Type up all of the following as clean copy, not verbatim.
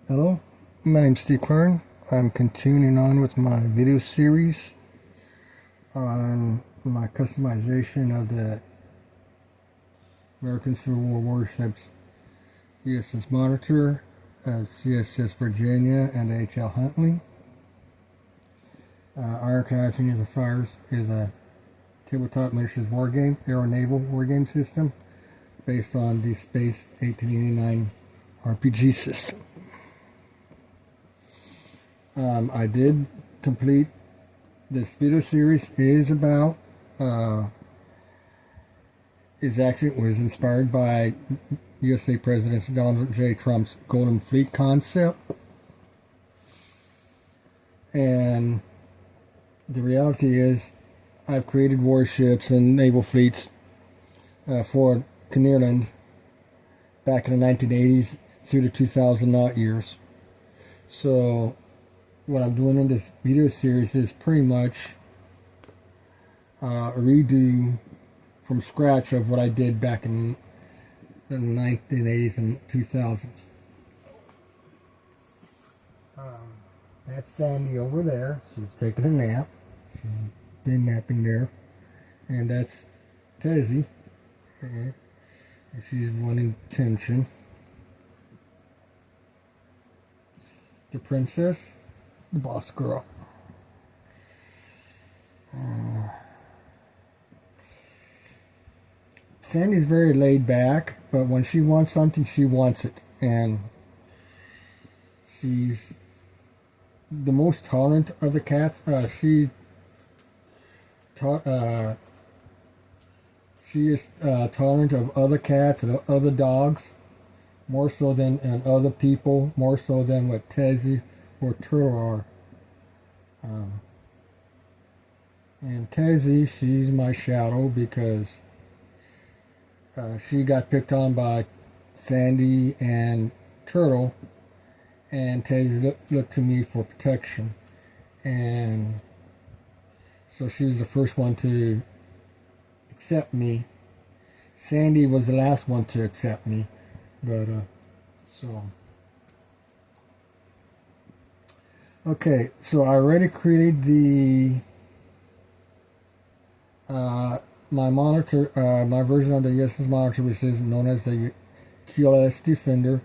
Hello, my name's Steve Quenirland. I'm continuing on with my video series on my customization of the American Civil War warships USS Monitor, CSS Virginia, and H L Huntley. IRONCLADS and the FLYERS is a tabletop miniatures wargame, Aeronaval wargame system based on the Space 1889 RPG system. I did complete this video series. Is about was inspired by USA President Donald J. Trump's Golden Fleet concept, and the reality is I've created warships and naval fleets for Quenirland back in the 1980s through the 2000 years. So what I'm doing in this video series is pretty much a redo from scratch of what I did back in the 1980s and 2000s. That's Sandy over there. She's taking a nap. She's been napping there. And that's Tezzy. And she's wanting attention. The princess. The boss girl. Sandy's very laid back, but when she wants something, she wants it, and she's the most tolerant of the cats. She is tolerant of other cats and other dogs, more so than other people, more so than what Tezzy or Turtle are. And Tezzy, she's my shadow because she got picked on by Sandy and Turtle, and Tezzy looked to me for protection, and so she was the first one to accept me. Sandy was the last one to accept me, but okay, so I already created the my monitor, my version of the USS Monitor, which is known as the QLS Defender.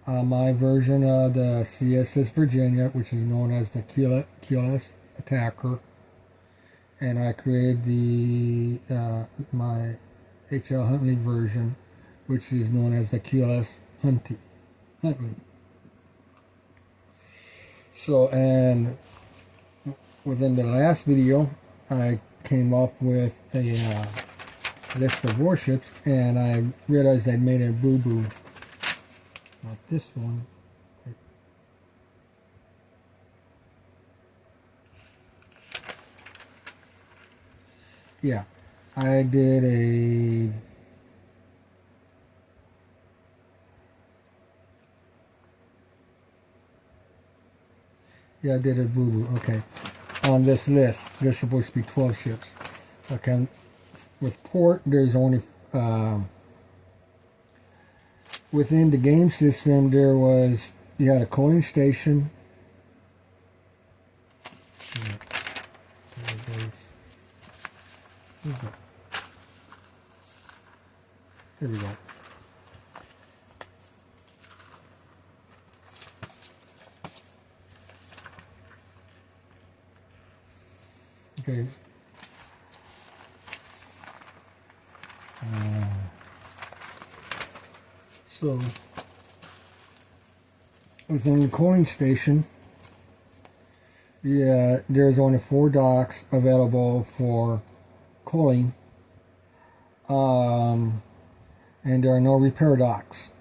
My version of the CSS Virginia, which is known as the QLS Attacker, and I created the my H L Huntley version, which is known as the QLS Huntley. So, and within the last video, I came up with a list of warships, and I realized I'd made a boo-boo. Not this one. Yeah, I did a I did a boo-boo. Okay. On this list, there's supposed to be 12 ships. Okay. With port, there's only within the game system you had a coaling station. Here we go. Okay. So within the coaling station, there's only 4 docks available for coaling, and there are no repair docks.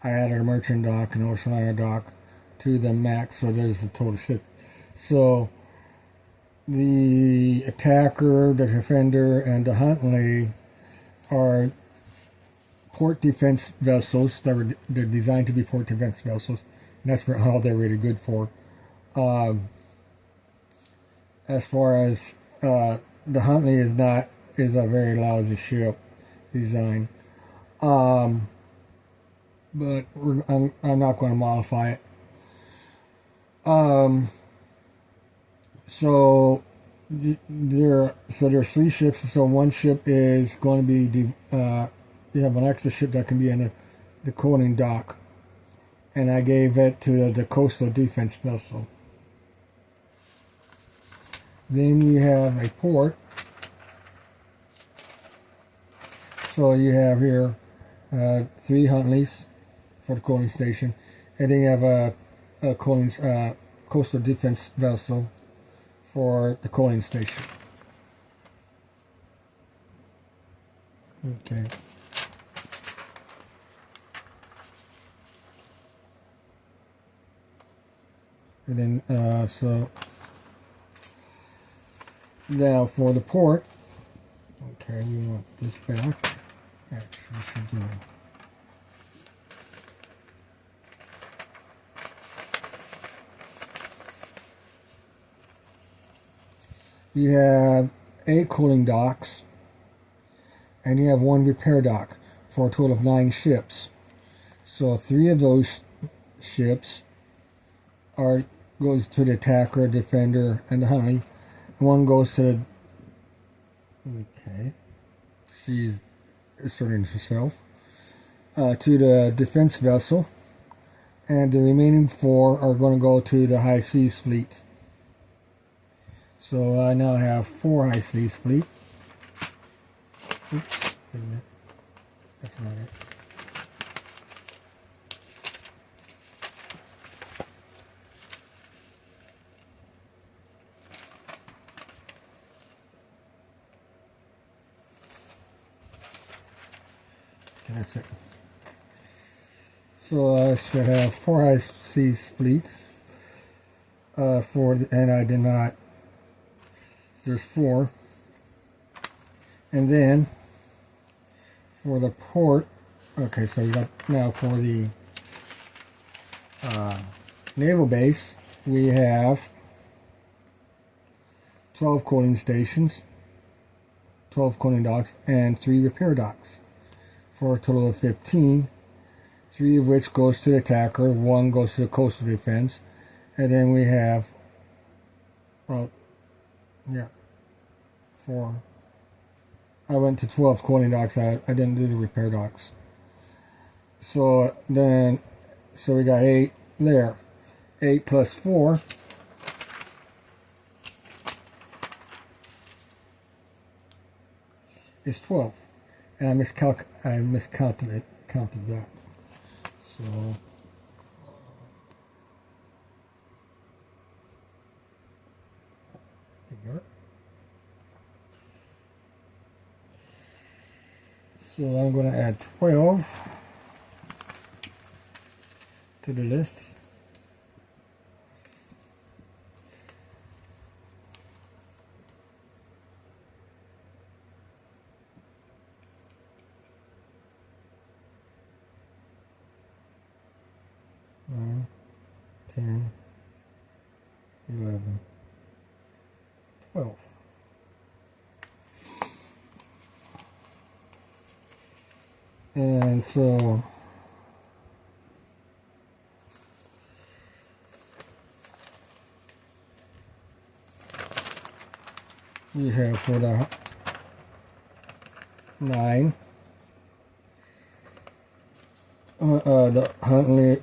I added a merchant dock and ocean liner dock to the max, so there's a total 6. So the Attacker, the Defender, and the Huntley are port defense vessels. They're designed to be port defense vessels, and that's all they're really good for. As far as the Huntley is a very lousy ship design. but I'm not going to modify it. So there's 3 ships. So one ship is going to be you have an extra ship that can be in the coaling dock, and I gave it to the coastal defense vessel. Then you have a port. So you have here 3 Huntleys for the coaling station, and then you have a coaling coastal defense vessel for the coaling station. Okay. And then so now for the port. Okay, you want this back. Actually, should do. You have 8 cooling docks, and you have 1 repair dock for a total of 9 ships. So 3 of those ships goes to the Attacker, Defender, and the Huntley. 1 goes to the she's asserting herself to the defense vessel, and the remaining 4 are going to go to the High Seas Fleet. So I now have 4 High Seas Fleet. Oops, wait a minute. That's not it. That's it. So I should have 4 High Seas Fleets. And I did not. There's 4. And then for the port, okay, so we got now for the naval base, we have 12 coaling stations, 12 coaling docks, and 3 repair docks, for a total of 15, 3 of which goes to the Attacker, 1 goes to the coastal defense, and then we have, well, yeah, 4. I went to 12 coaling docks. I didn't do the repair docks. So then, so we got 8 there. 8 plus 4 is 12. And I miscounted that. So here. So I'm going to add 12 to the list. Nine, 10, 11, 12. And so you have for the 9, the Huntley,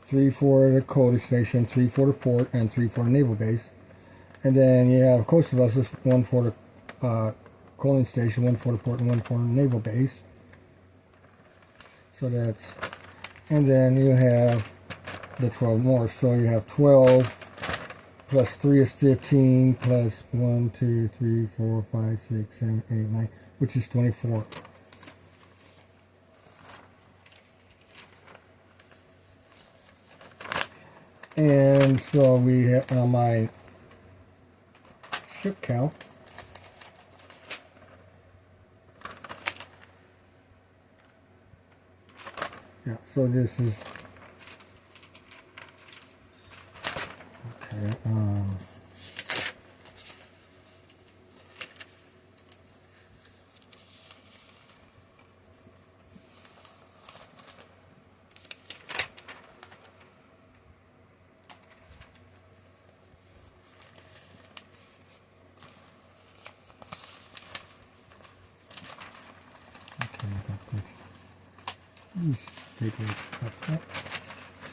3 for the coaling station, 3 for the port, and 3 for the naval base. And then you have coastal vessels, 1 for the coaling station, 1 for the port, and 1 for the naval base. So that's, and then you have the 12 more. So you have 12 plus 3 is 15, plus 1, 2, 3, 4, 5, 6, 7, 8, 9, which is 24. And so we have on my ship count. Yeah, so this is okay.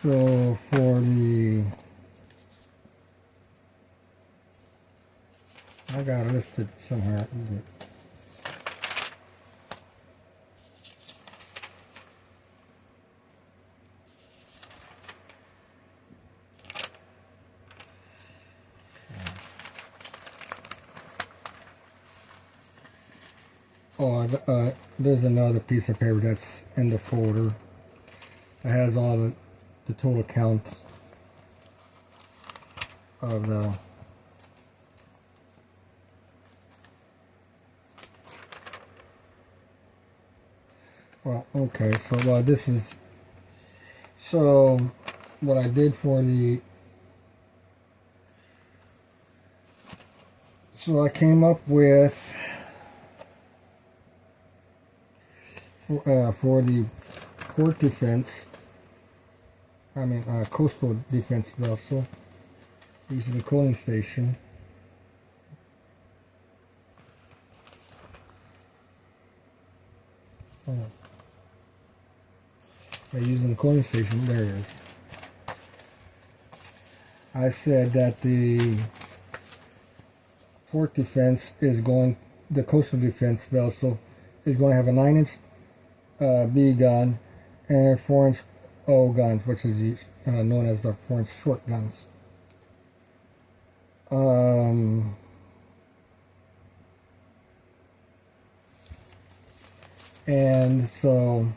So for the, I got it listed somewhere. Oh, there's another piece of paper that's in the folder that has all the total counts of the okay, so this is, so what I did for the, so I came up with for the port defense, coastal defense vessel, using the coaling station. By using the coaling station, there it is. I said that the port defense is going, the coastal defense vessel is going to have a 9-inch B gun and 4-inch O guns, which is known as the 4-inch short guns. And so,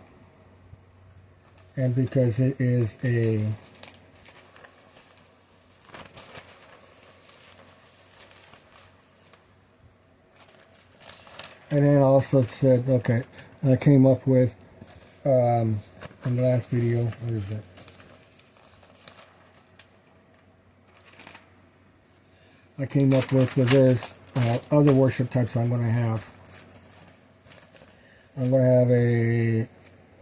and because it is a and then also said, okay, I came up with in the last video, what is it? I came up with the various other warship types I'm going to have. I'm going to have a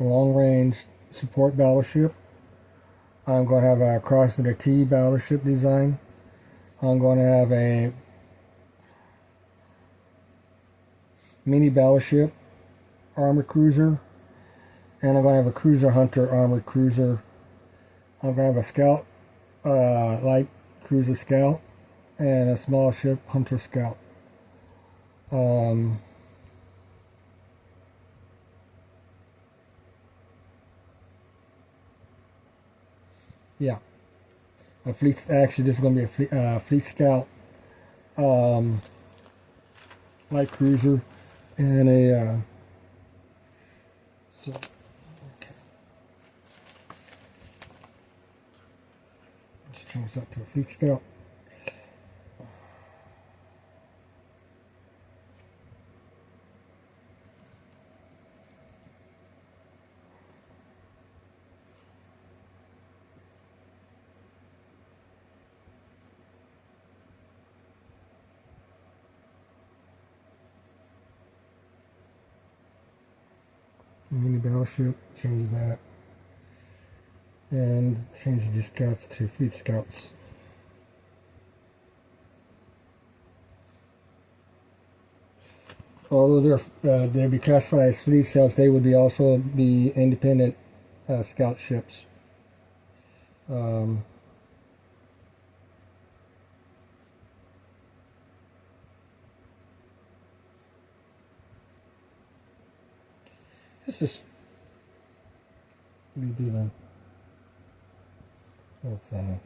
long-range support battleship. I'm going to have a cross to the T battleship design. I'm going to have a mini battleship armored cruiser, and I'm going to have a cruiser hunter armored cruiser. I'm going to have a scout, light cruiser scout, and a small ship hunter scout. Yeah, a fleet. Actually, this is going to be a fleet scout, light cruiser, and a. So, okay. Let's change that to a fleet scout. Mini battleship, change that, and change the scouts to fleet scouts. Although they'll be classified as fleet scouts, they would also be independent scout ships. Let's just redo the whole thing.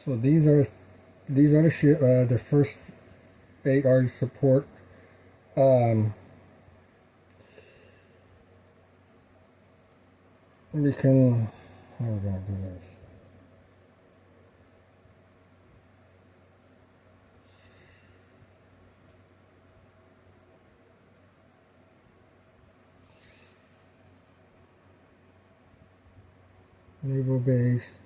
So these are the ship. The first 8 are support. We can how we're going to do this. Naval base,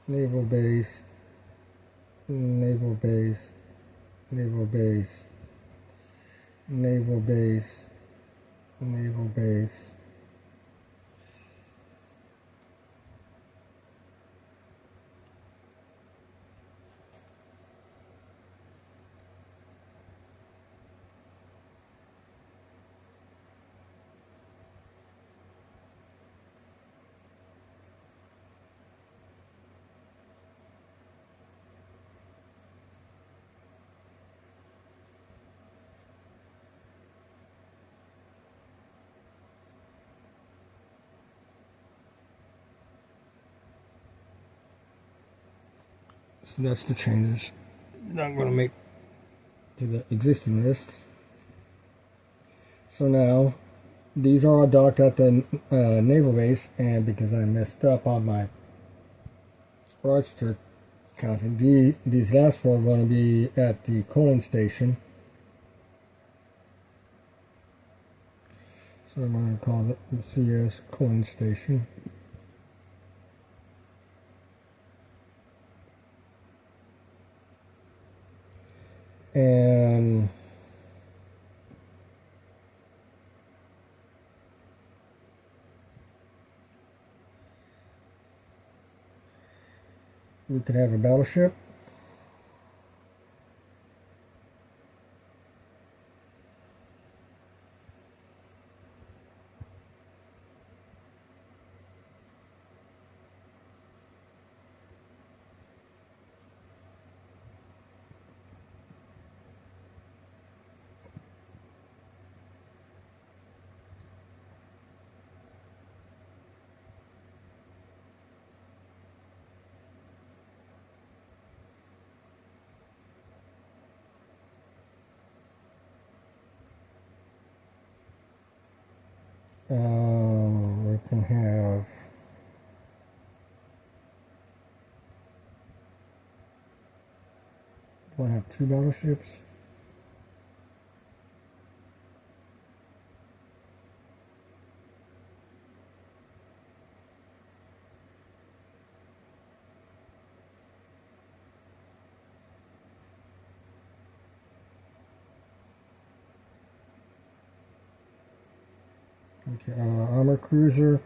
naval base, naval base, naval base, naval base, naval base. So that's the changes that I'm going to make to the existing list. So now, these are all docked at the naval base, and because I messed up on my roster counting, these last four are going to be at the coaling station. So I'm going to call it the CS coaling station. And we could have a battleship. We can have want to have two battleships. Okay, armor cruiser.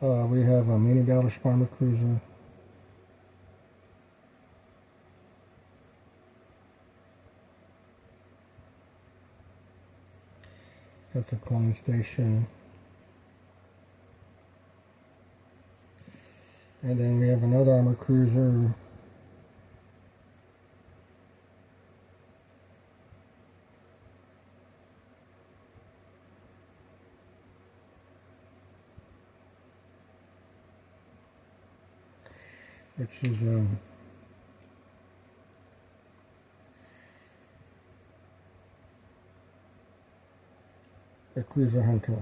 We have a mini battleship armor cruiser. That's a coaling station. And then we have another armor cruiser. Which is a cruiser Huntley.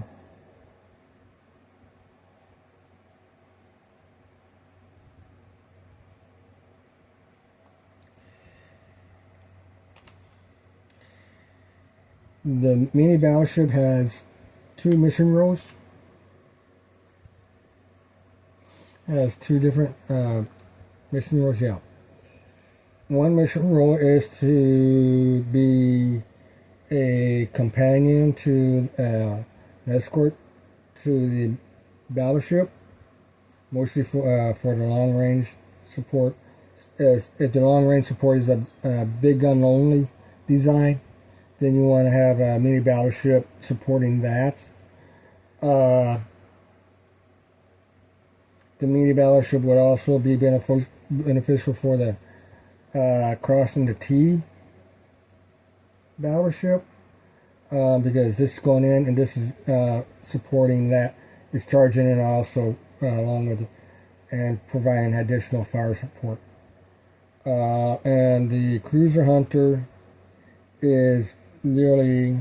The mini battleship has two mission roles. It has two different mission roles. Yeah. One mission role is to be a companion to an escort to the battleship, mostly for the long range support. If the long range support is a big gun only design, then you want to have a mini battleship supporting that. The mini battleship would also be beneficial for the crossing the T battleship. because this is going in and this is supporting that. It's charging in also along with it and providing additional fire support. And the Cruiser Hunter is really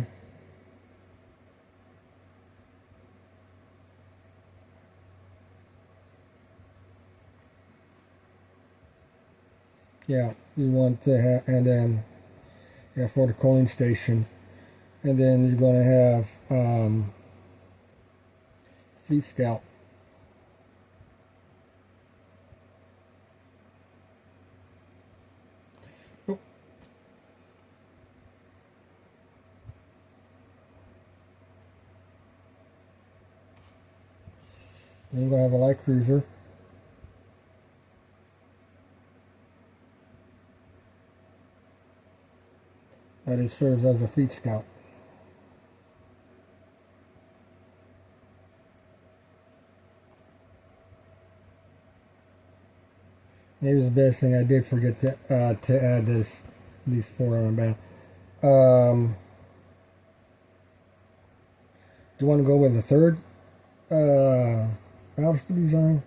you want to have, and then for the coaling station, and then you're going to have Fleet Scout. Oh. Then you're going to have a light cruiser. That it serves as a Fleet Scout. Maybe it's the best thing I did forget to add these four on the back. Do you want to go with the third battleship design?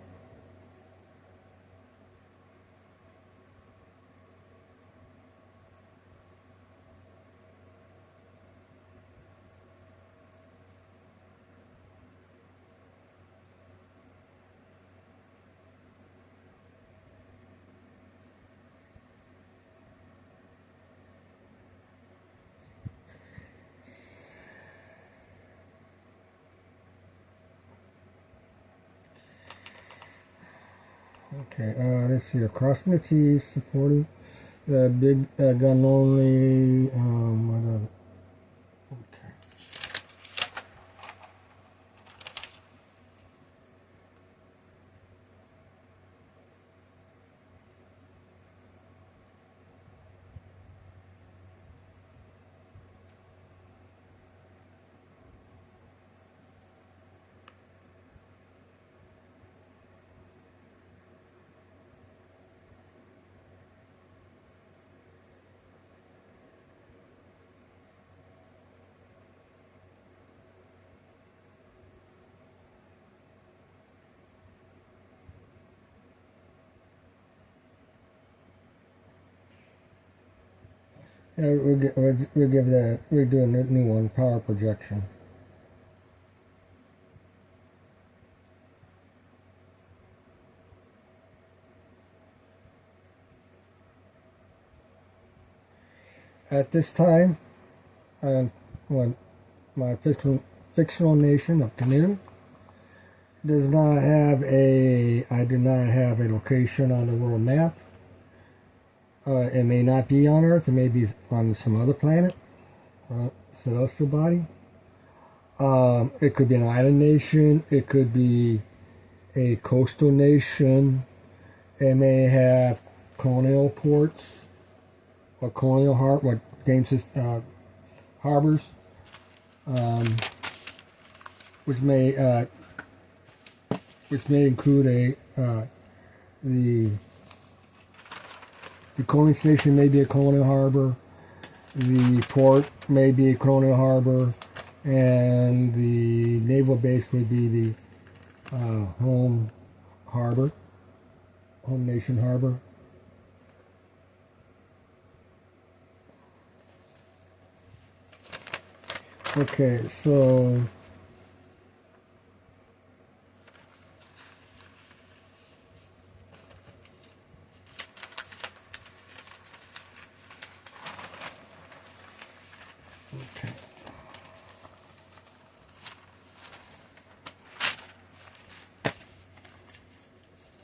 Okay, let's see. Crossing the T's, supporting big gun only. Okay. Yeah, we'll do a new one, power projection. At this time, my fictional nation of Quenirland does not have I do not have a location on the world map. It may not be on Earth. It may be on some other planet, celestial body. It could be an island nation. It could be a coastal nation. It may have colonial ports or colonial harbors, which may include the coaling station may be a colonial harbor, the port may be a colonial harbor, and the naval base would be the home nation harbor. Okay, so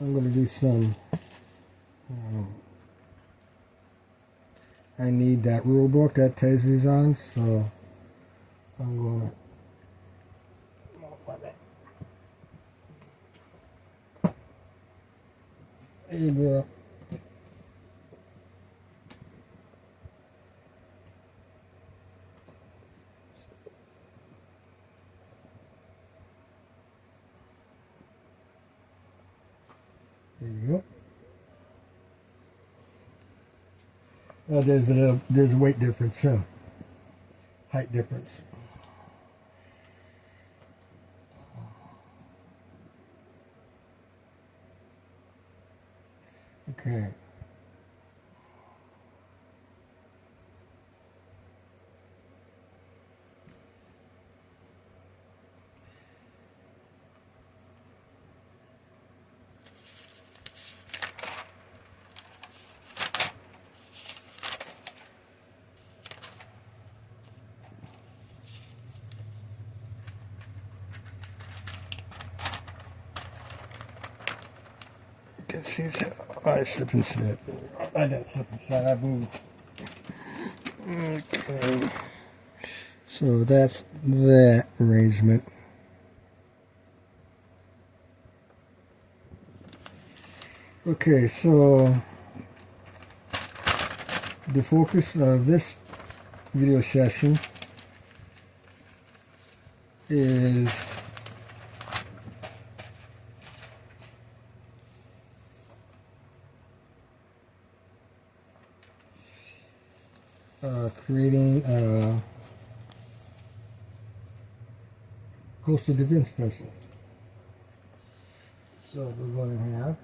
I'm going to do some, I need that rule book that Tez is on, so I'm going to modify that. There you go. There you go. There's a weight difference, height difference. Okay. You can see that I slipped into that. I didn't slip inside, I moved. Okay. So that's that arrangement. Okay, so the focus of this video session is creating a coastal defense vessel. So we're going to have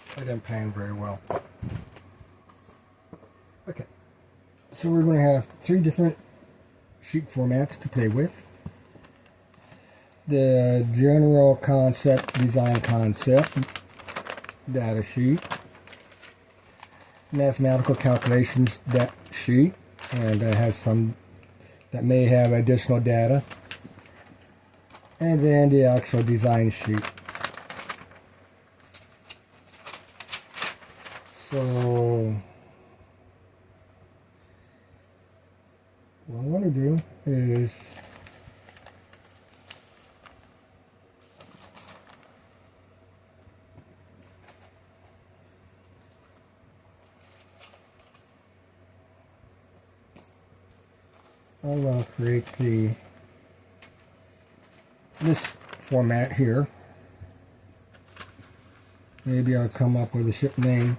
I didn't pan very well. Okay, so we're going to have 3 different sheet formats to play with. The general concept, design concept, data sheet, mathematical calculations that sheet, and that has some that may have additional data, and then the actual design sheet. So what I want to do is I'm going to create this format here. Maybe I'll come up with a ship name.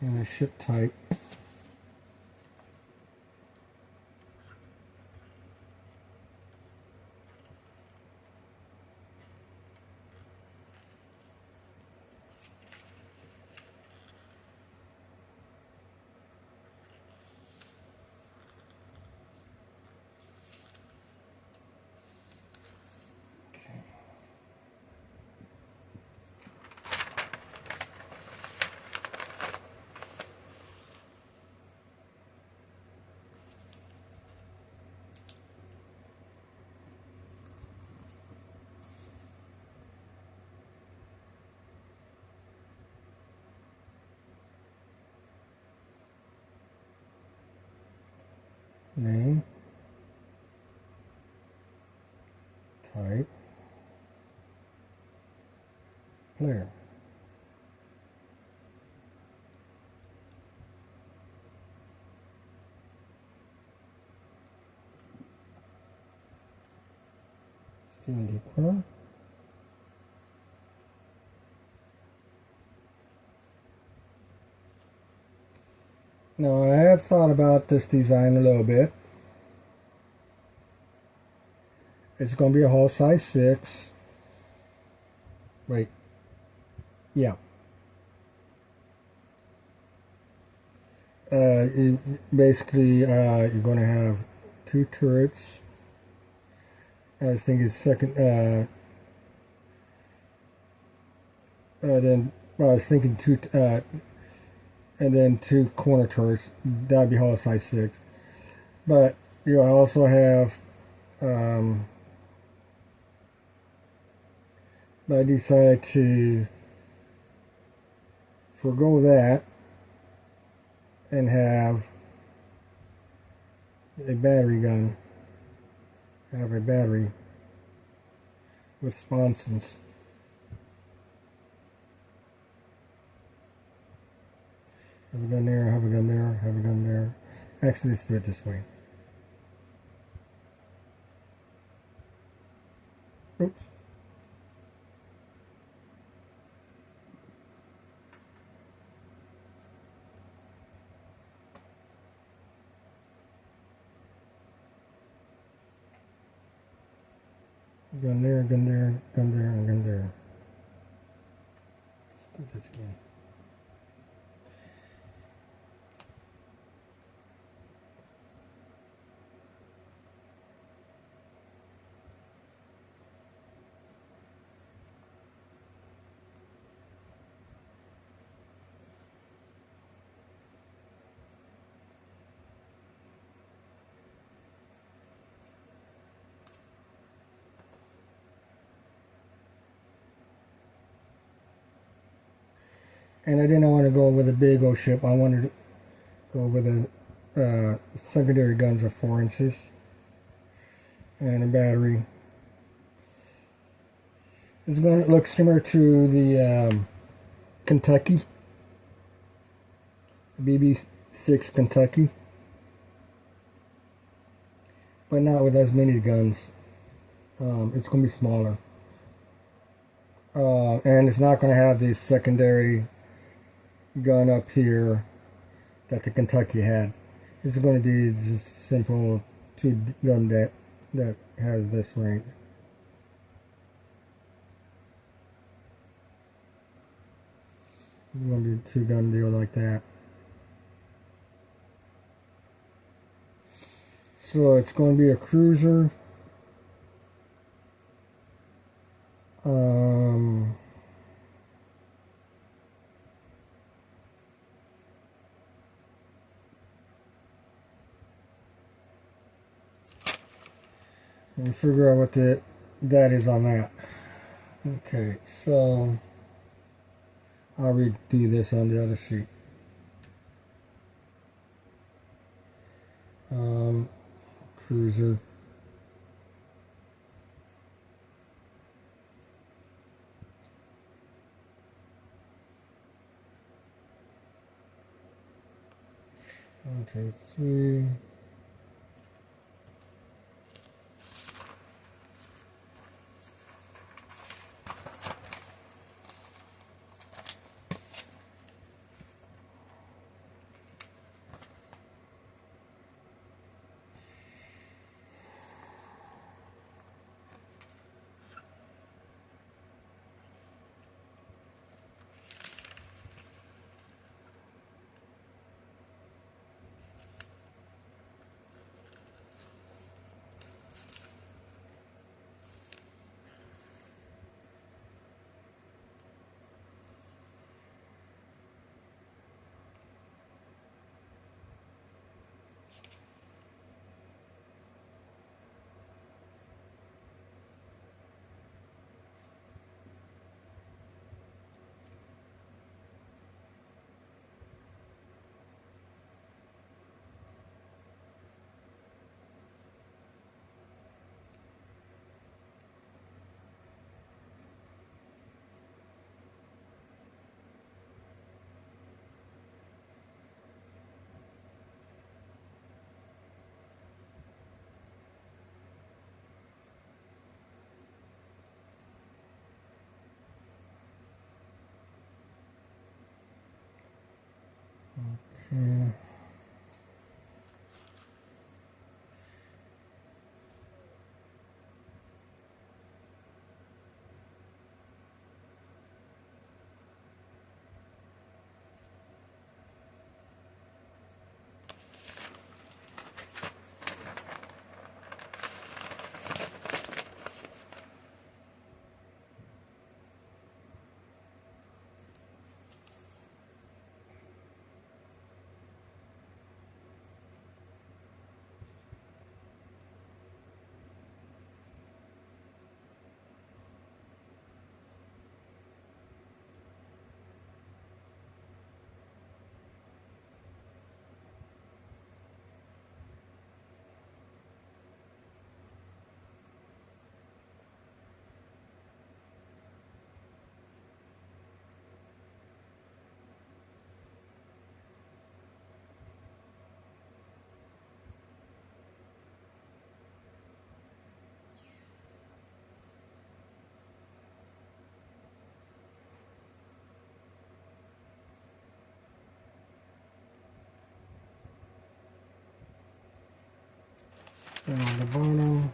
And a ship type. Name, type, player. Steam decor. Now I have thought about this design a little bit. It's going to be a hull size 6. Wait. Yeah. Basically, you're going to have 2 turrets. I was thinking second. Then I was thinking 2. And then 2 corner turrets. That'd be hull size 6. But you also have. I decided to forego that and have a battery gun. Have a battery with sponsons. Have a gun there, have a gun there, have a gun there. Actually, let's do it this way. Oops. Gun there, gun there, gun there, and gun there. Let's do this again. And I didn't want to go with a big old ship. I wanted to go with a secondary guns of 4 inches and a battery. It's going to look similar to the Kentucky, BB-6 Kentucky, but not with as many guns. It's going to be smaller, and it's not going to have the secondary gun up here that the Kentucky had. It's going to be just simple 2-gun that has this range. It's going to be a 2-gun deal like that. So it's going to be a cruiser. And figure out what that is on that. Okay, so I'll redo this on the other sheet. Cruiser. Okay, 3. Okay. And on the bottom,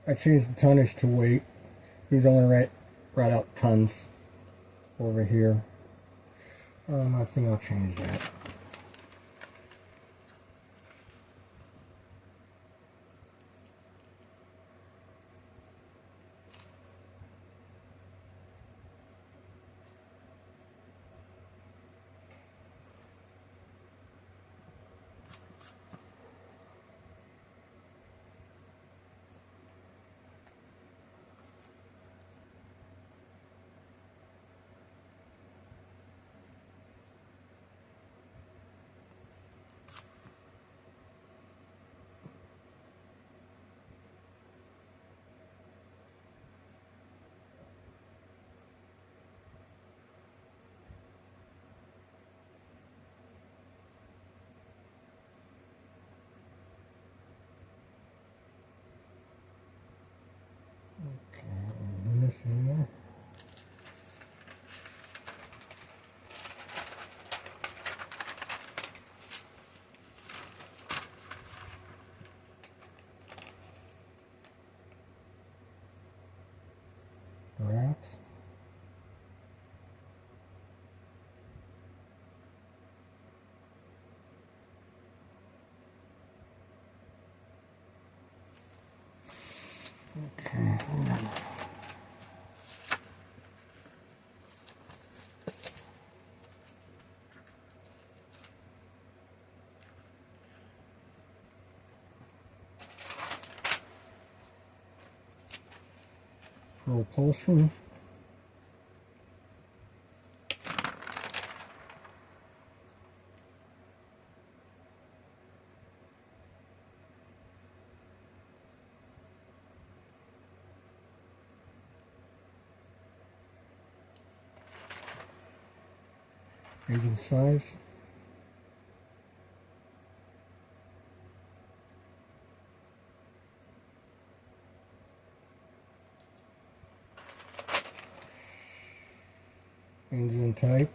I changed the tonnage to weight. These only write out tons over here. I think I'll change that. Here. Right. Okay. Propulsion. Engine size. engine type,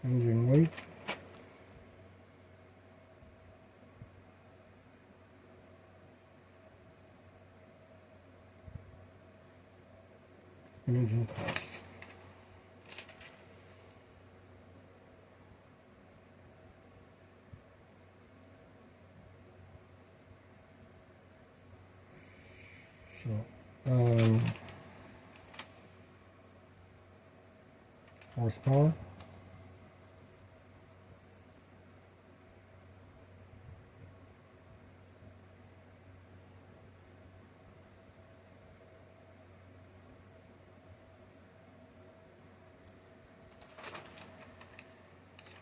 engine weight, engine cost. So, horsepower,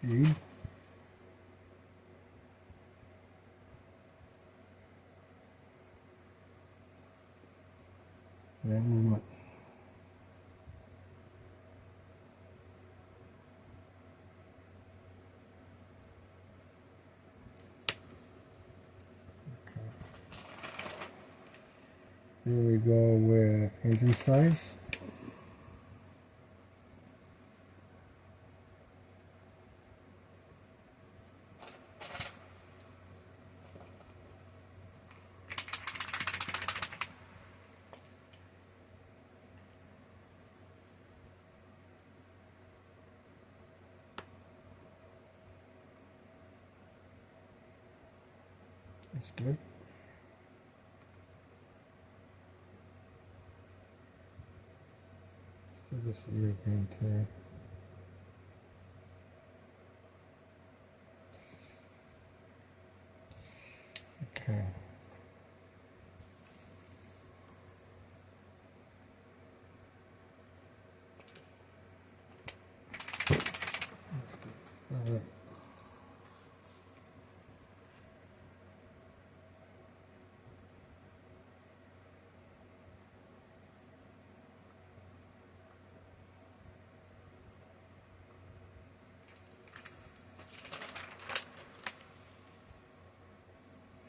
speed, and movement. Here we go with engine size. That's good. So this is again too. Okay. All right.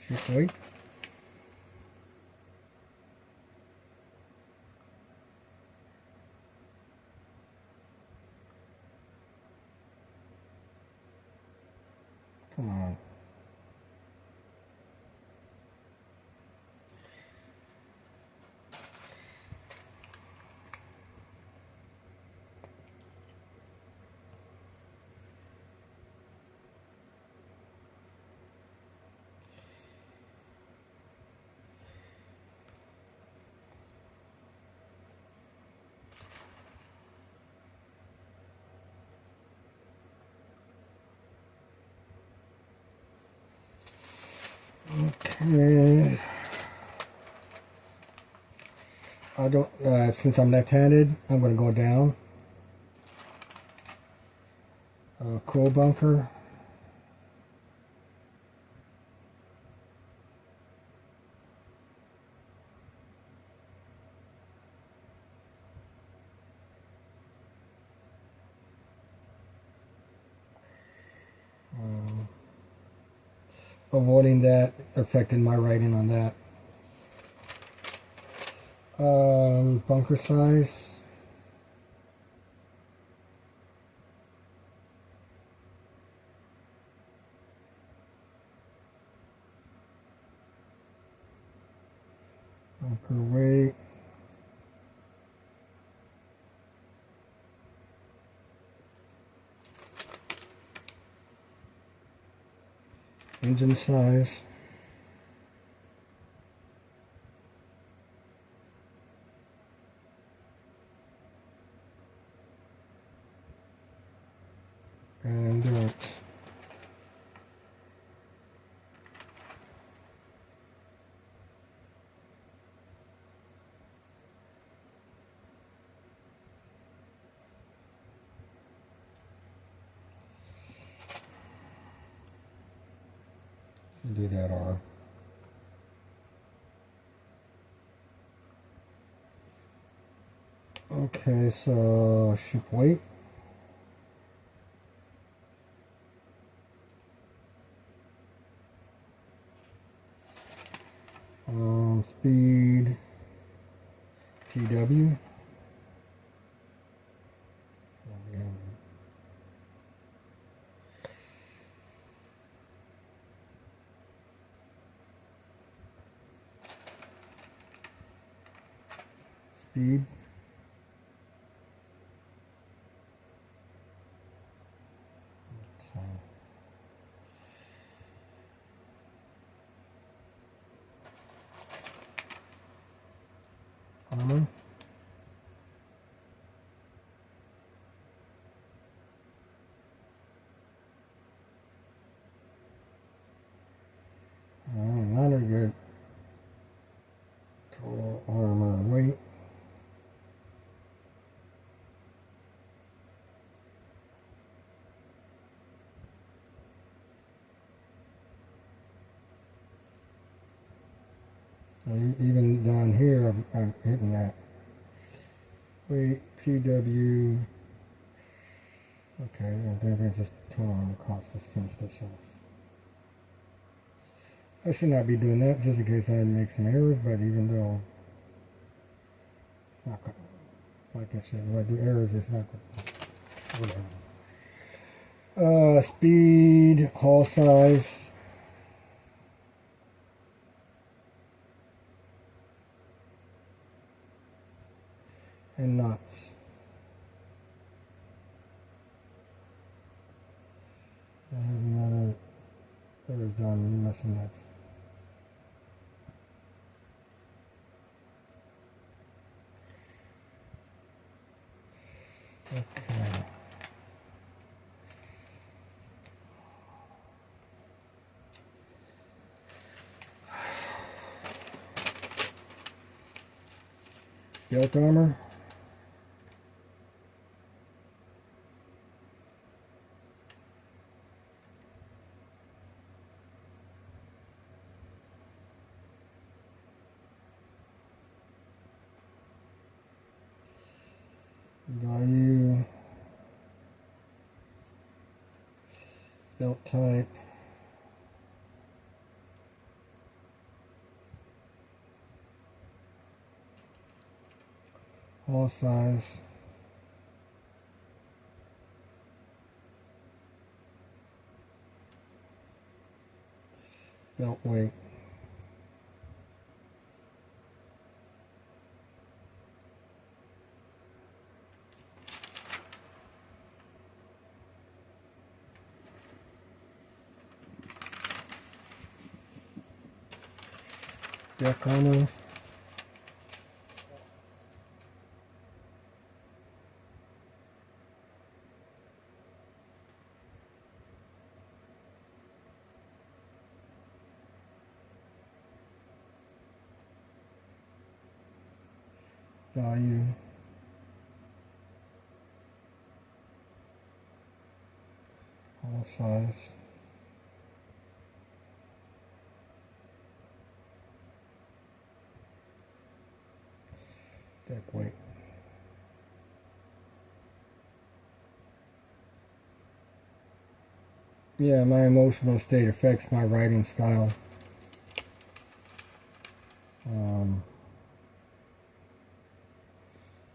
Ship weight. Come on. Okay. I don't, since I'm left-handed, I'm going to go down. Cool bunker. Avoiding that affected my writing on that. Bunker size. Bunker weight. Engine size. And endurance. Do that R. Okay, so ship weight. PW. Speed. Okay. Armor. Not a good total armor weight. Even down here, I'm hitting that. Weight, PW. Okay, and then I just turn on the cost. Let's finish this off. I should not be doing that just in case I make some errors, but even though it's not good. Like I said, when I do errors, it's not good. Whatever. Speed, hull size. And knots. I have another errors done messing this. Okay. Belt armor. Value. Belt type. Hull size. Belt weight. Deck armor. Value. Hull size. Deck weight. Yeah, my emotional state affects my writing style.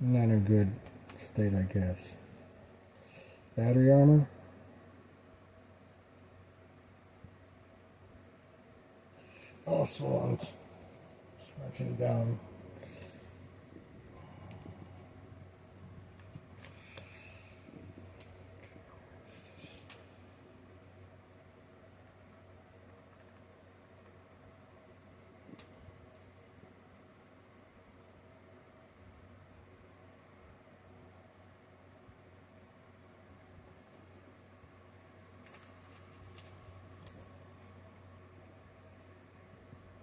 Not in a good state, I guess. Battery armor. Also, I'm scratching down.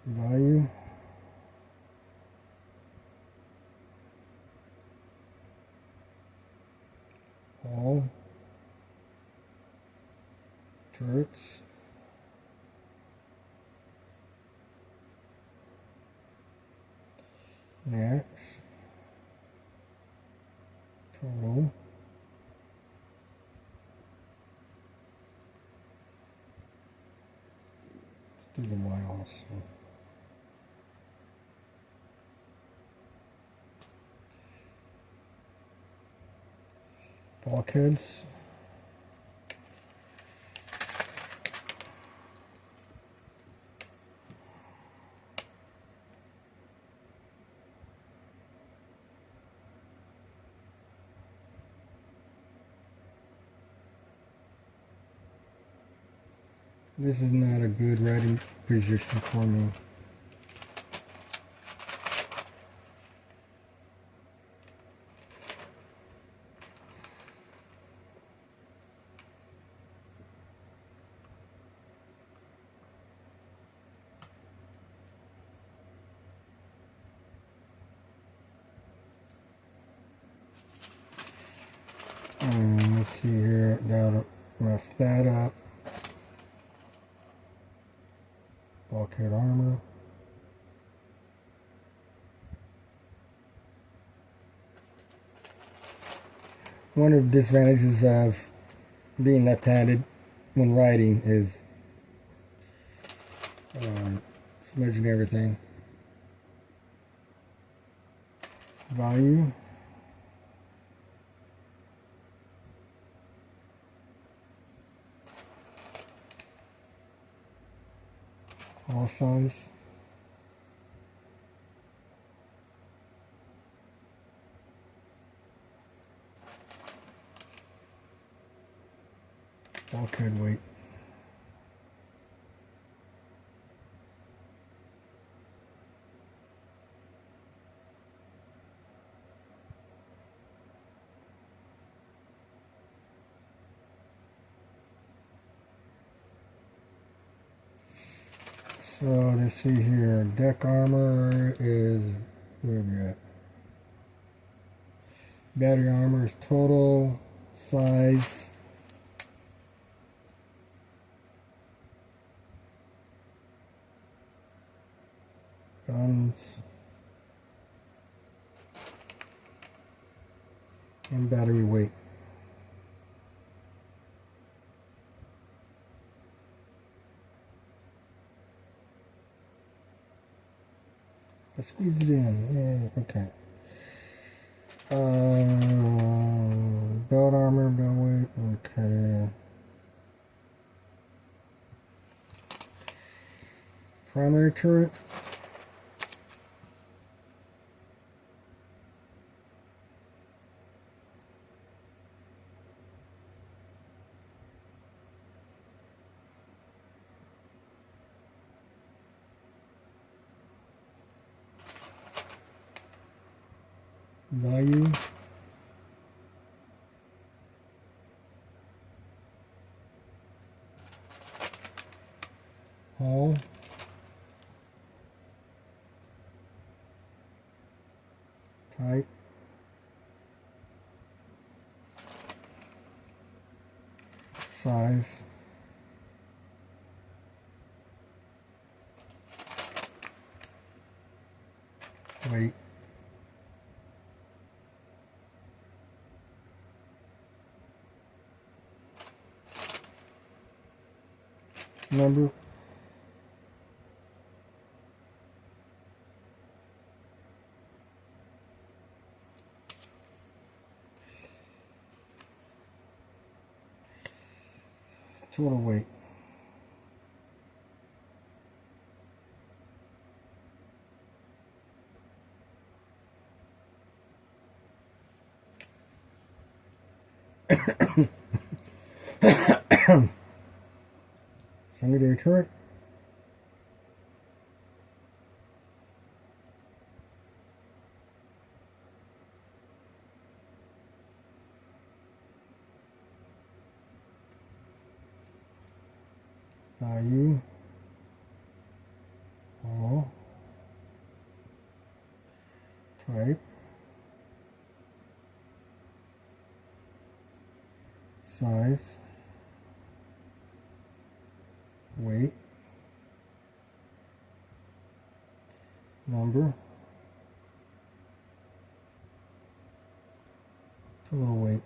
Value. Hull. Turrets. Max. Total. Let's do the Y also. bulkheads. This is not a good riding position for me. And let's see here, now to mess that up. Bulkhead armor. One of the disadvantages of being left-handed when riding is smudging everything. Value. All size. Bulkhead weight. So let's see here, deck armor is, where are we at? Battery armor is total size. Guns. And battery weight. Let's squeeze it in. Yeah, okay. Belt armor, belt weight. Okay. Primary turret. Value. Hull. Type. Size. Weight. Number. Total weight. Secondary turret. Value. All. Type. Size. Weight. Number. Total weight.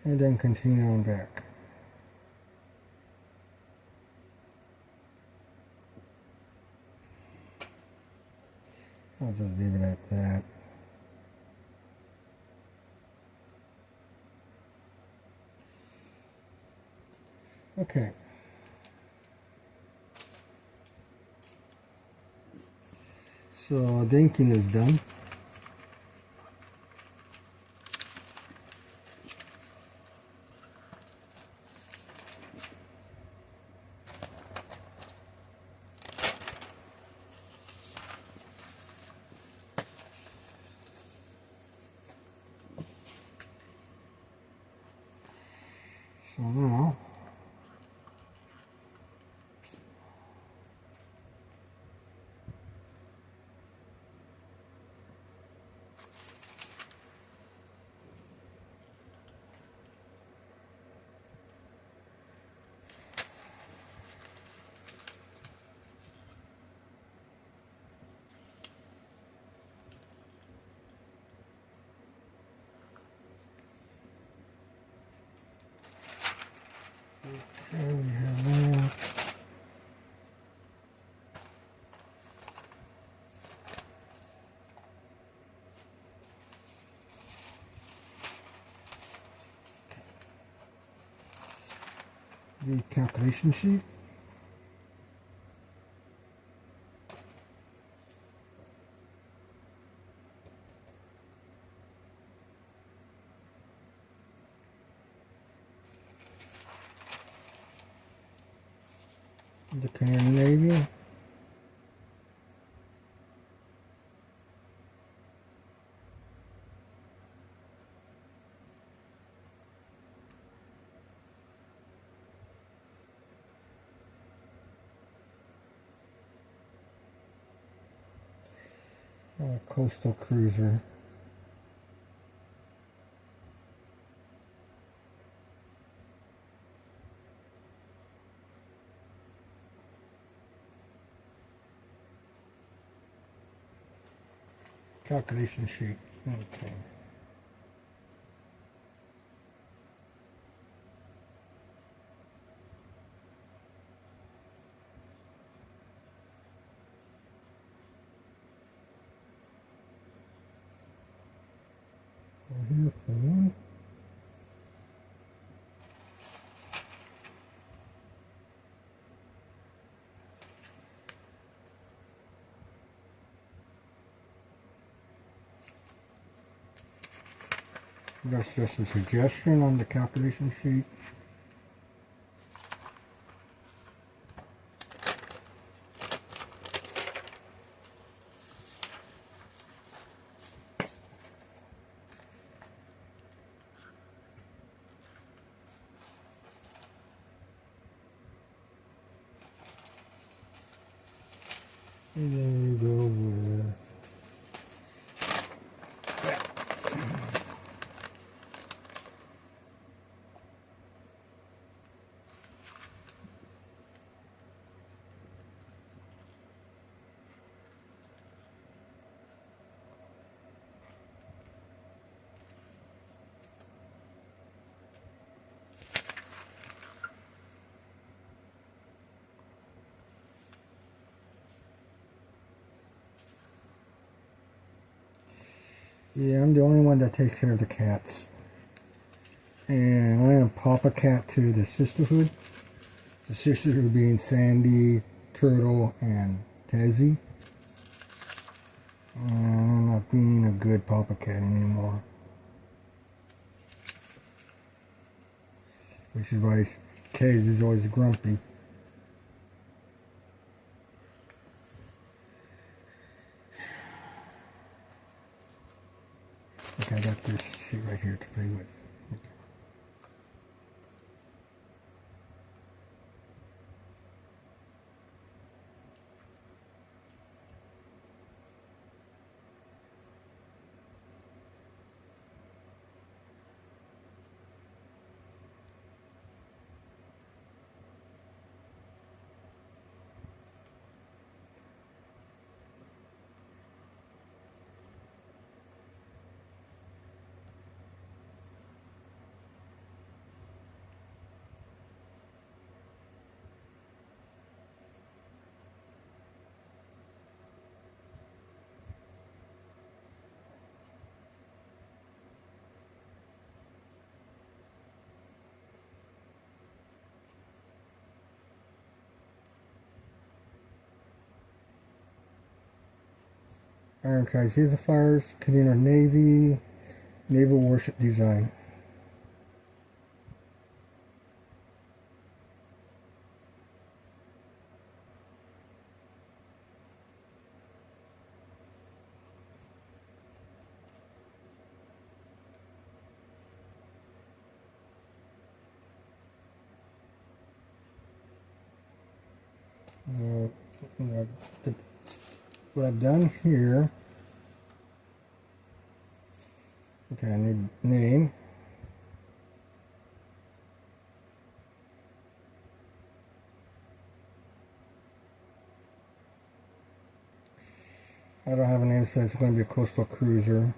And then continue on back. I'll just leave it at that. Okay. So the inking is done. So now okay, we have that. The calculation sheet. The Quenirland Navy. Coastal cruiser. Calculation sheet. Okay. Here for one. That's just a suggestion on the calculation sheet. And then we go with yeah, I'm the only one that takes care of the cats. And I am Papa Cat to the sisterhood. The sisterhood being Sandy, Turtle, and Tezzy. And I'm not being a good Papa Cat anymore. Which is why Tezzy's always grumpy. Okay, I got this sheet right here to play with. Okay. IRONCLADS. Here's the FLYERS, Quenirland Navy, Naval Warship Design. What I've done here, okay, I need name, I don't have a name, so it's going to be a coastal cruiser.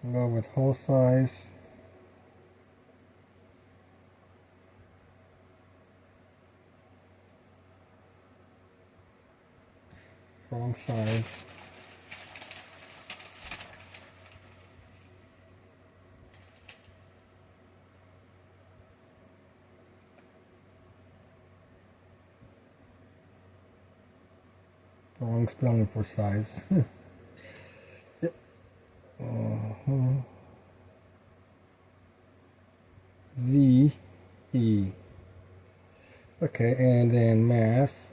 I'll go with hull size. Wrong size. Wrong spelling for size. Yep. Z E. Okay, and then mass.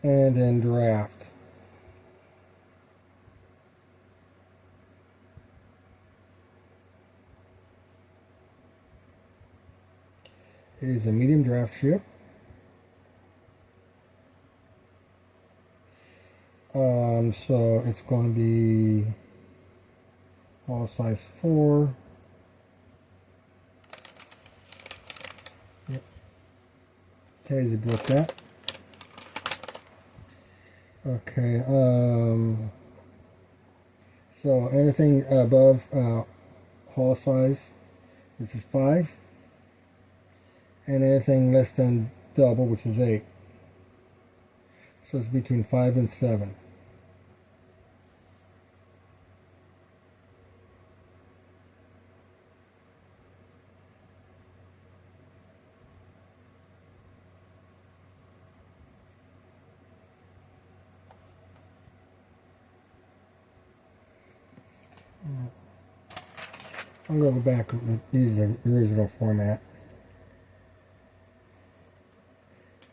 And then draft. It is a medium draft ship. So it's going to be hull size 4. Yep. Tells you about that. Okay. So anything above hull size, which is 5, and anything less than double, which is 8. So it's between 5 and 7. I'm going to go back and use the original format.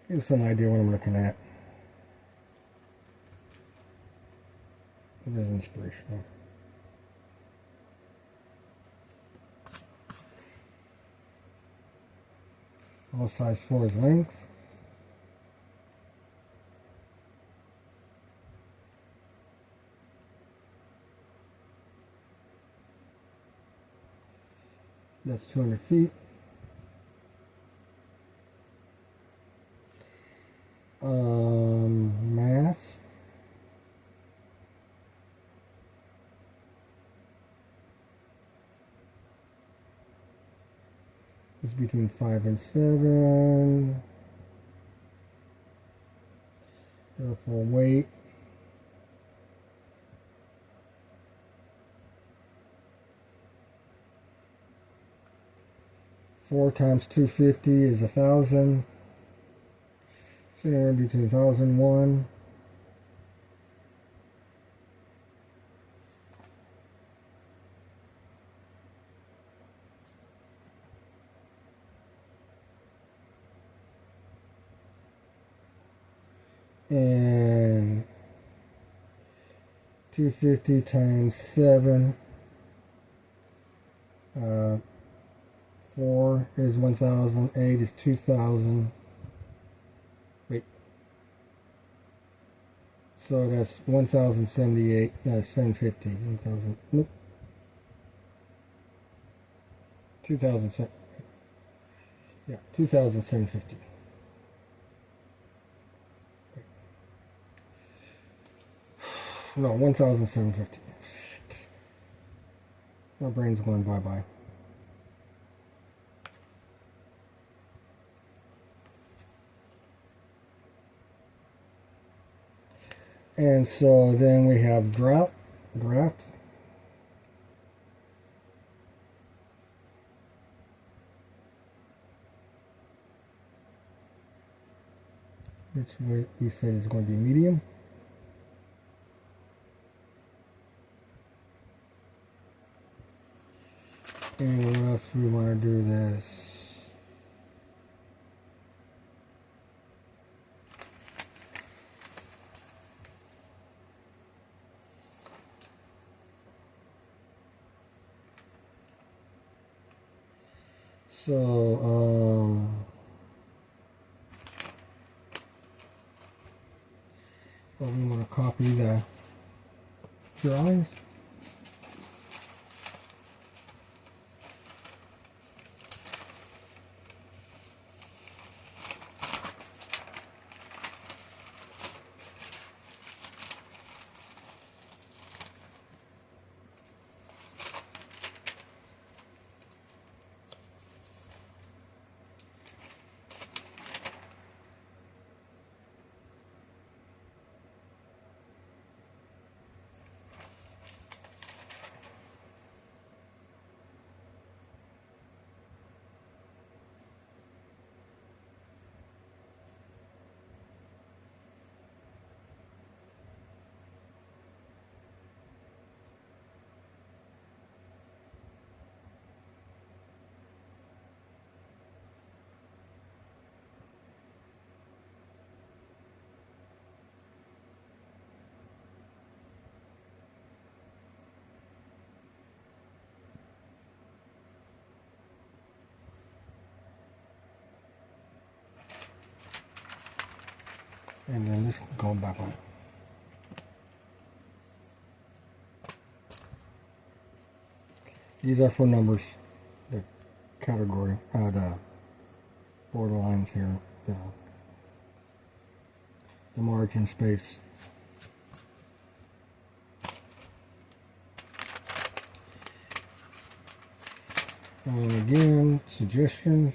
Give you some idea what I'm looking at. It is inspirational. All size 4 is length. That's 200 feet. Mass. It's between 5 and 7. Therefore, weight. Four times 250 is 1,000. So anywhere between 1,000 and 1. And 250 times 7. 4 is 1,000. 8 is 2,000. Wait. So that's 1,078. 750. 1,000. Nope. 2,000. Yeah, 2,750. No, 1,750. My brain's going bye-bye. And so then we have draft. Which we said is going to be medium. And what else do we want to do this? So, we want to copy the drawings. And then just go back on. These are for numbers, the category, the borderlines here, the margin space. And again, suggestions.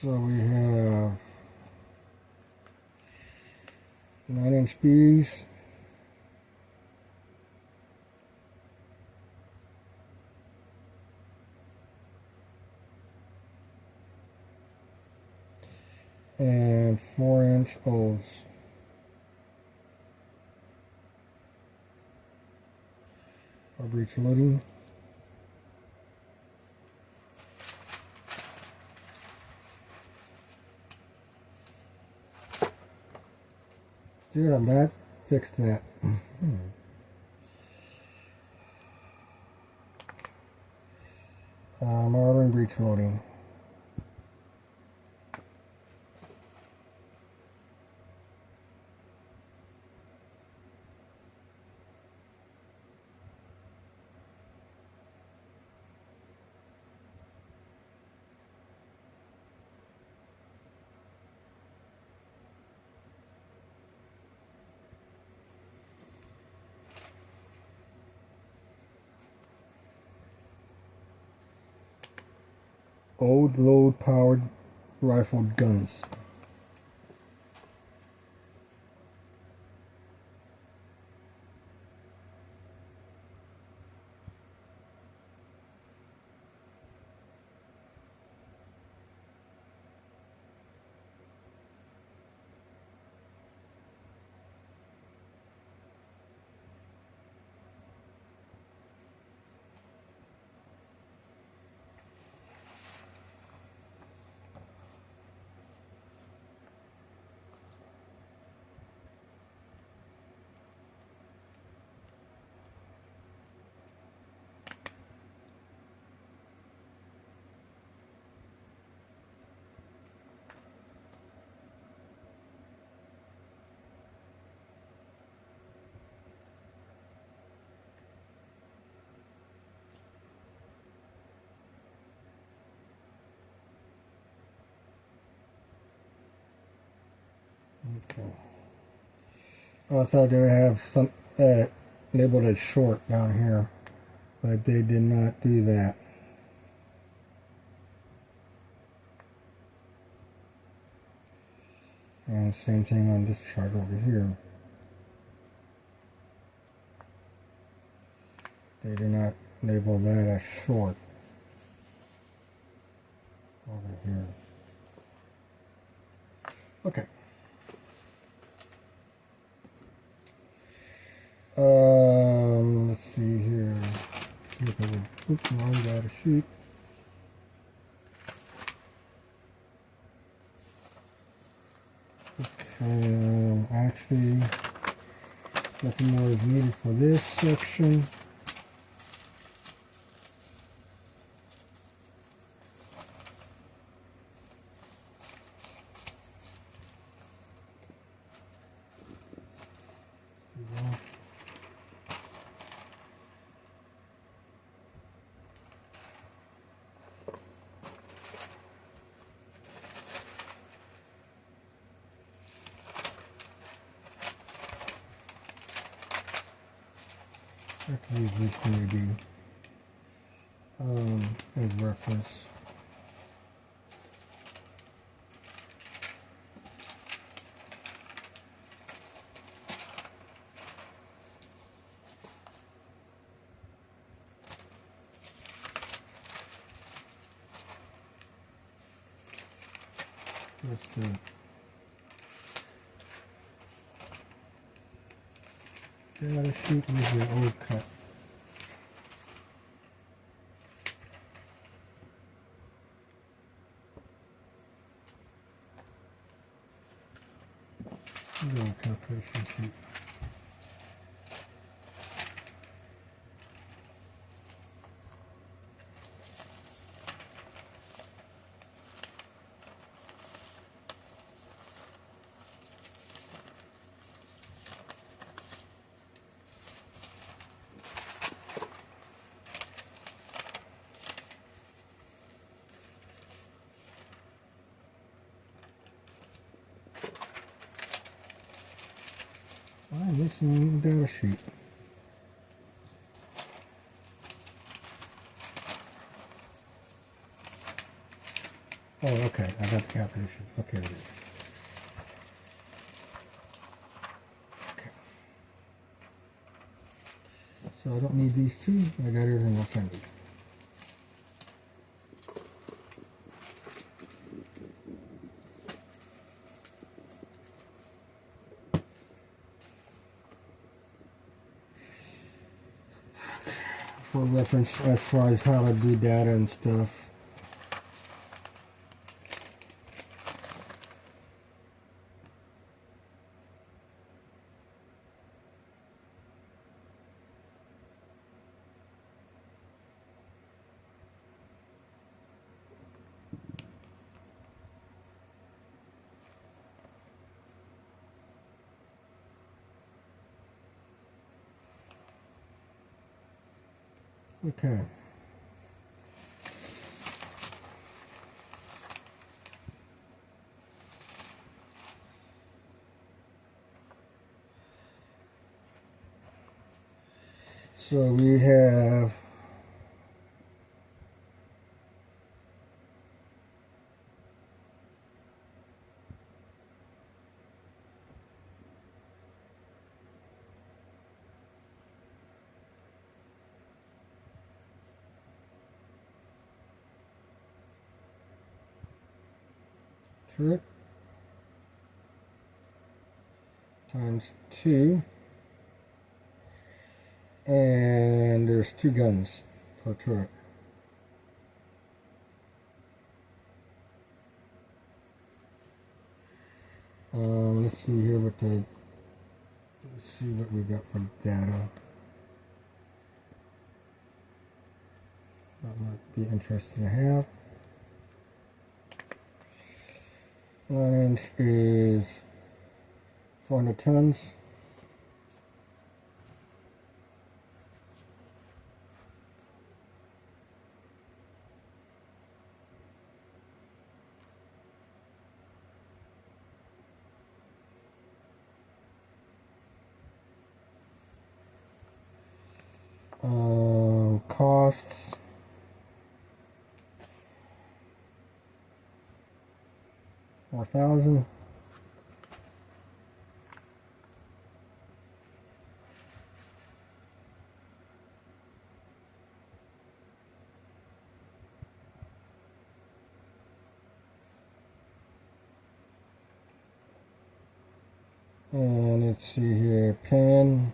So we have 9-inch Bs, and 4-inch O's. For breech loading. Still have not fixed that. Modeling breech loading. Old load powered rifled guns. Okay. I thought they would have labeled as short down here, but they did not do that. And same thing on this chart over here. They do not label that as short over here. Okay. Let's see here. Oops, wrong data sheet. Okay, actually, nothing more is needed for this section. I can use this maybe as reference. Let's do it. Data sheet with the old cut. Little calculation sheet. I'm missing the data sheet. Oh, okay. I got the calculation. Okay, it is. Okay. So I don't need these two. I got everything else I need. For reference as far as how to do data and stuff. Okay. So we have turret times 2, and there's 2 guns per turret. Let's see here what the, let's see what we got for data. That might be interesting to have. 9-inch is 400 tons. Costs. $4,000. And let's see here, pen.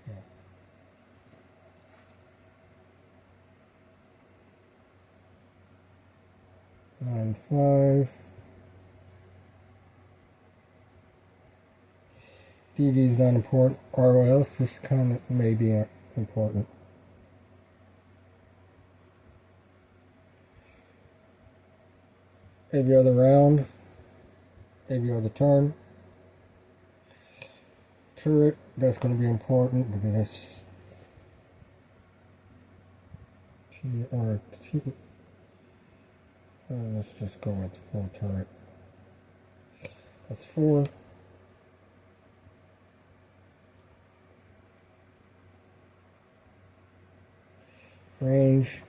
Yeah. 9.5. DV is not important. ROF is kind of maybe important. Every other round, every other turn. Turret, that's going to be important because that's TRT. Let's just go with full turret. That's 4. Range.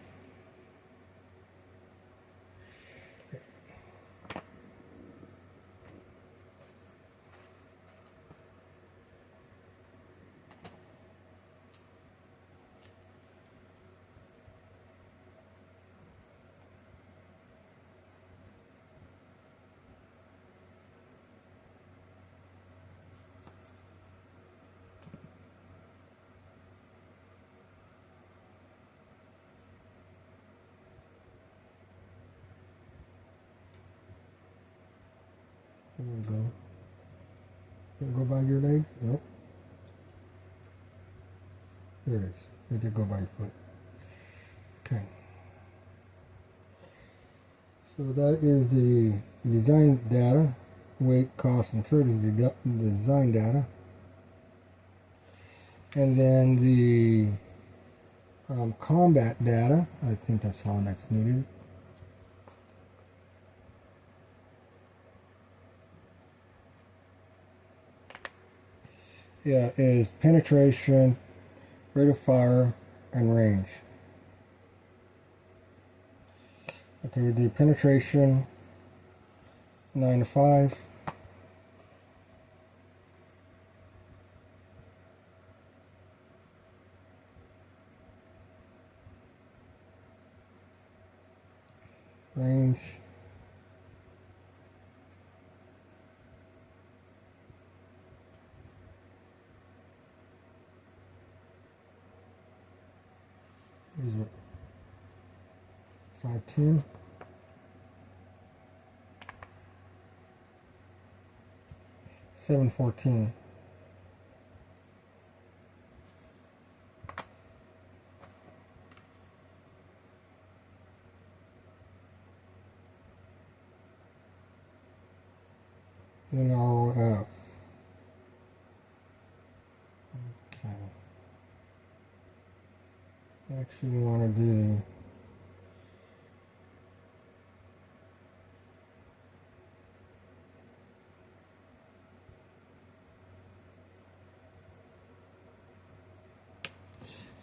There we go. Did it go by your legs? Nope. There it is. It did go by your foot. Okay. So that is the design data. Weight, cost, and turret is the design data. And then the combat data. I think that's all that's needed. Yeah, is penetration, rate of fire, and range. Okay, the penetration 9 to 5. Range. Is it 510? 714. And ROF. Okay. Actually, we want to do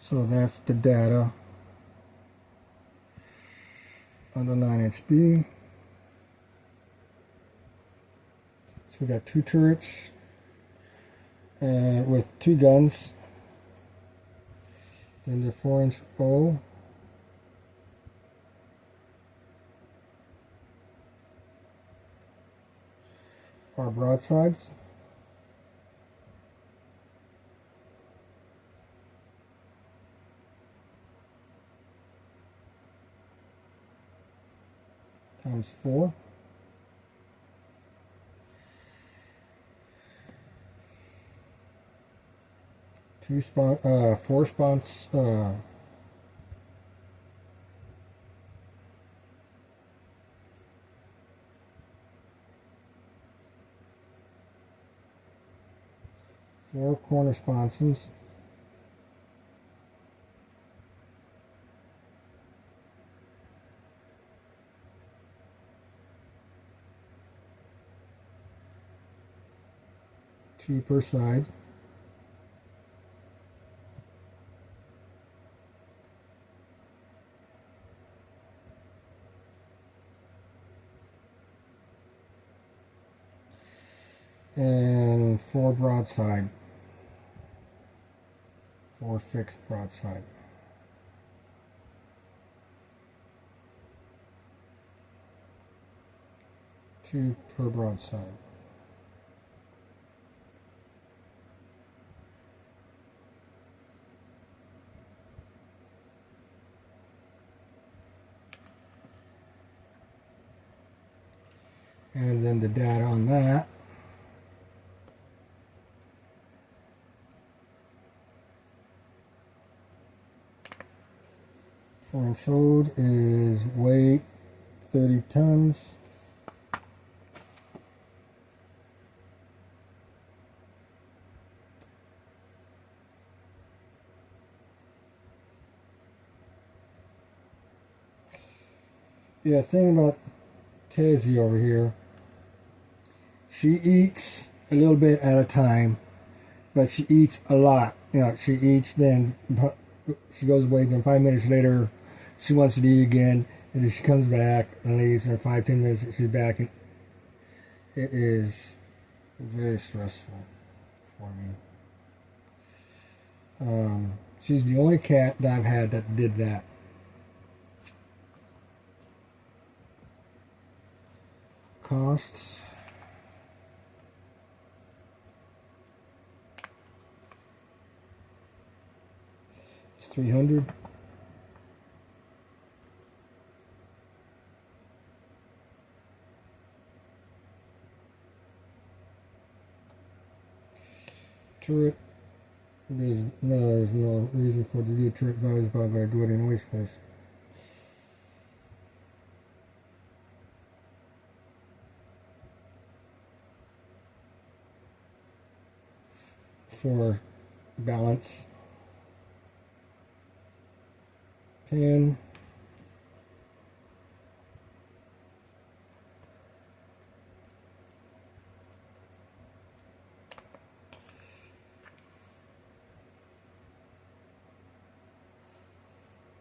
so that's the data on the 9HB. So we got 2 turrets and with 2 guns. And the 4-inch O. Our broadsides. Times 4. Four spawns, 4 corner sponsons. 2 per side. And 4 broadside, 4 fixed broadside. Two per broadside. And then the data on that. Foreign showed is weight 30 tons. Yeah, thing about Tezzy over here, she eats a little bit at a time, but she eats a lot. You know, she eats, then she goes away, then 5 minutes later she wants to eat again, and then she comes back and leaves, and in 5-10 minutes she's back. And it is very stressful for me. She's the only cat that I've had that did that. Costs. It's $300. Turret. There's no reason for the view turret values, but I do it anyways because for balance. Pin.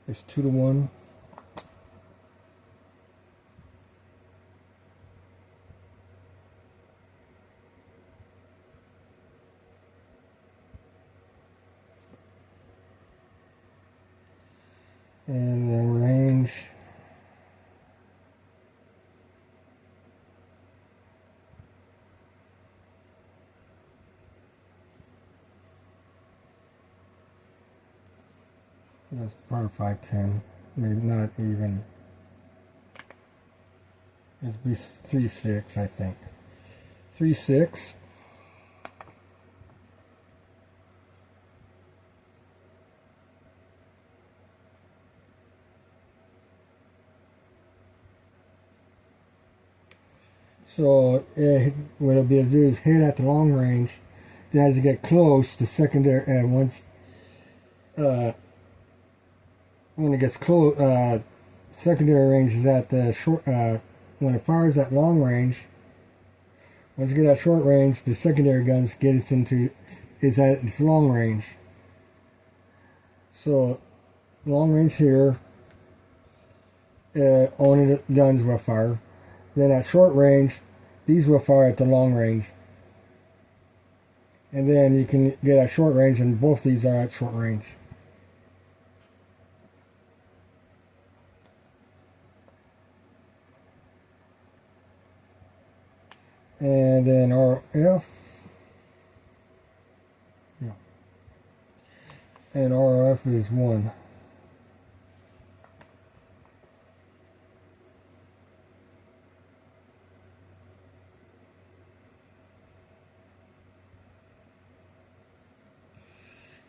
It's 2-to-1. And then range. That's part 510. Maybe not even. It'd be 3.6, I think. 3.6. So what it'll be able to do is hit at the long range. Then as you get close, the secondary, when it gets close, secondary range is at the short. When it fires at long range, once you get at short range, the secondary guns get it is at its long range. So long range here, only the guns will fire. Then at short range, these will fire at the long range. And then you can get at short range, and both these are at short range. And then RF. Yeah. And RF is 1.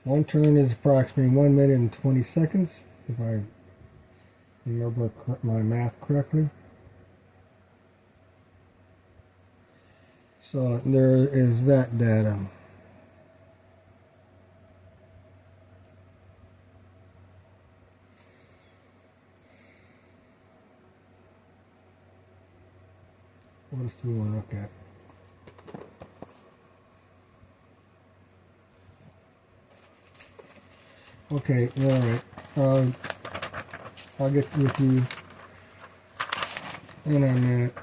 One turn is approximately 1 minute and 20 seconds, if I remember my math correctly. So there is that data. What else do we want to look at? Okay, alright. I'll get with you in a minute.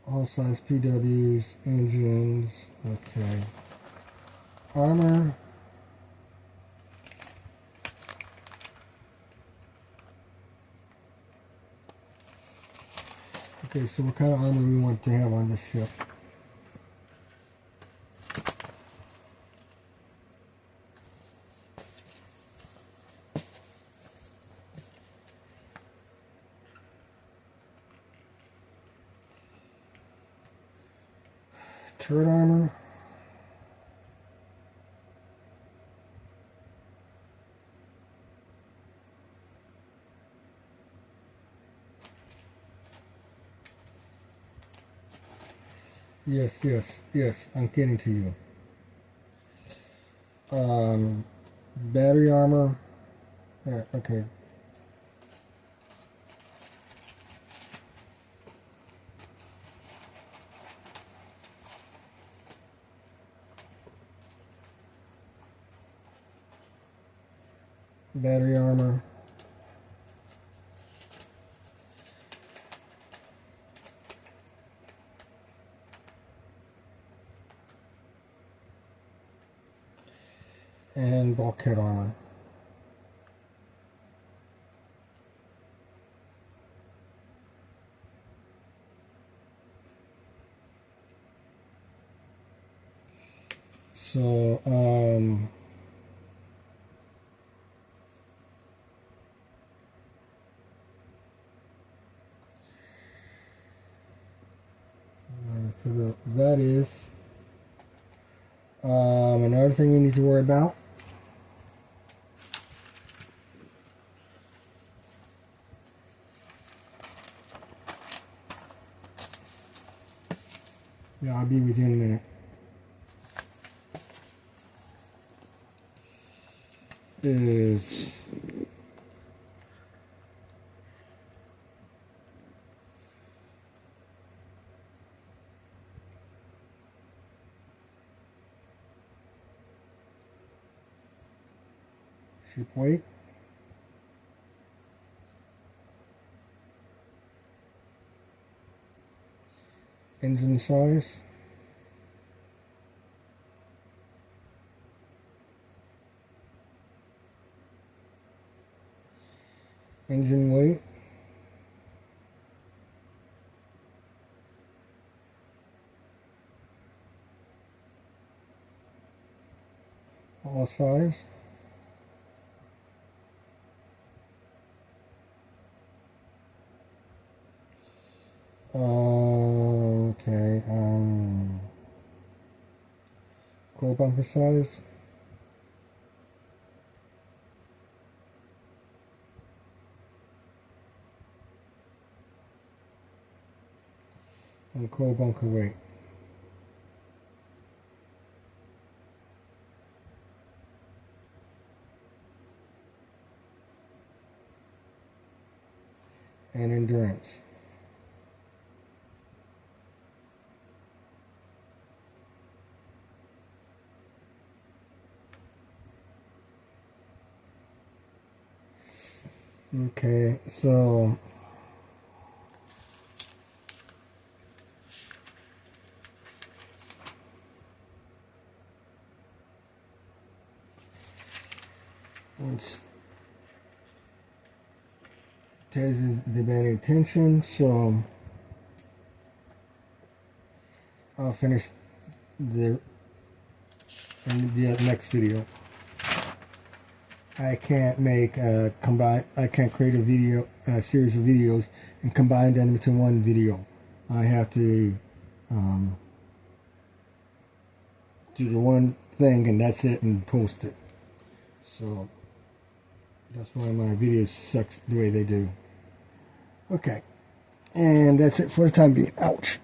All size PWs, engines, okay. Armor. Okay, so what kind of armor we want to have on this ship? Turret armor. Yes, I'm getting to you. Battery armor. Yeah, okay. Battery armor. And bulkhead armor. So, that is another thing we need to worry about. Yeah, I'll be with you in a minute. Is ship weight, engine size, engine weight, all size, okay, coil bunker size, and coil bunker weight. And endurance. Okay, so it's tells you demanding attention, so I'll finish in the next video. I can't make I can't create a series of videos and combine them into one video. I have to do the one thing and that's it and post it. So that's why my videos suck the way they do. Okay, and that's it for the time being. Ouch.